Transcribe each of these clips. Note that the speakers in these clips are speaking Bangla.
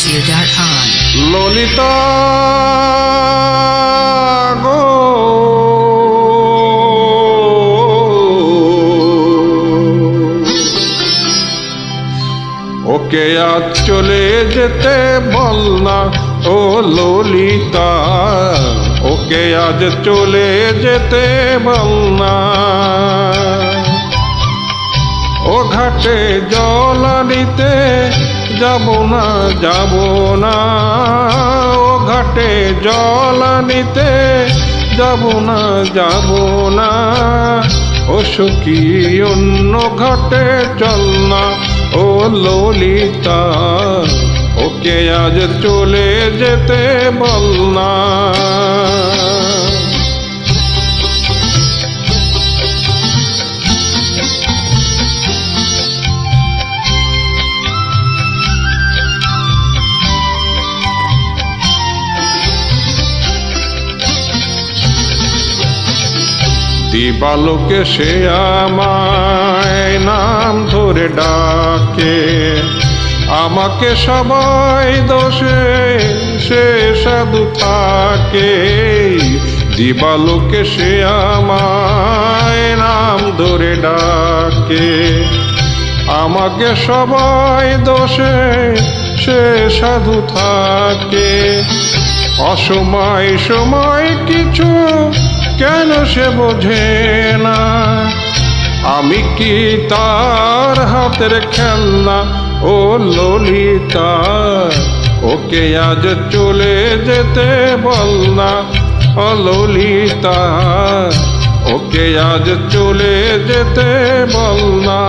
BigBossRadio.com. ললিতা গো ওকে আজ চলে যেতে বল না ও ললিতা, ওকে আজ চলে যেতে বল না। ও ঘাটে জল আনিতে যাব না, যাব না। ও ঘাটে জল আনিতে যাব না, যাব না। ও সখী অন্য ঘাটে চল না ও ললিতা, ওকে আজ চলে যেতে বল না। দিবালোকে সে আমায় নাম ধরে ডাকে, আমাকে সবাই দোষে সে সাধু থাকে। দিবালোকে সে আমায় নাম ধরে ডাকে, আমাকে সবাই দোষে সে সাধু থাকে। অসময় সময় কিছু কেন সে বোঝে না, আমি কি তার হাতের খেলনা ও ললিতা, ওকে আজ চলে যেতে বল না ও ললিতা, ওকে আজ চলে যেতে বল না।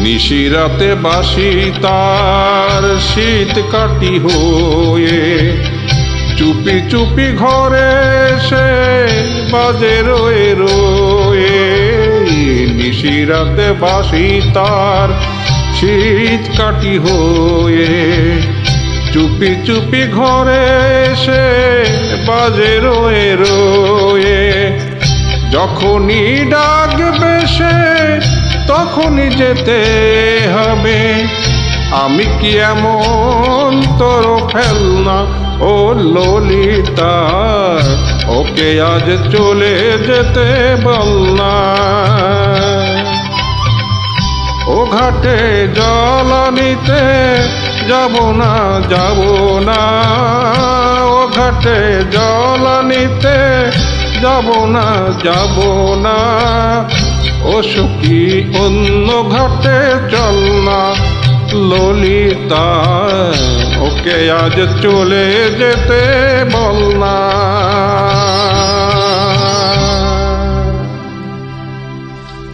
নিশিরাতে বাসি তার শীত কাটি হয়ে, চুপি চুপি ঘরে সে বাজে রয়ে রয়ে। নিশিরাতে বাসি তার শীত কাটি হয়ে, চুপি চুপি ঘরে সে বাজে রয়ে রয়ে। যখনই ডাকবে সে তখনই যেতে হবে, আমি কি এমন তোর ফেলনা ও ললিতা, ওকে আজ চলে যেতে বল না। ও ঘাটে জল আনিতে যাব না, যাব না। ও ঘাটে জল আনিতে যাব না, যাব না। ও সখী অন্য ঘাটে চল না ললিতা, ওকে আজ চলে যেতে বল না।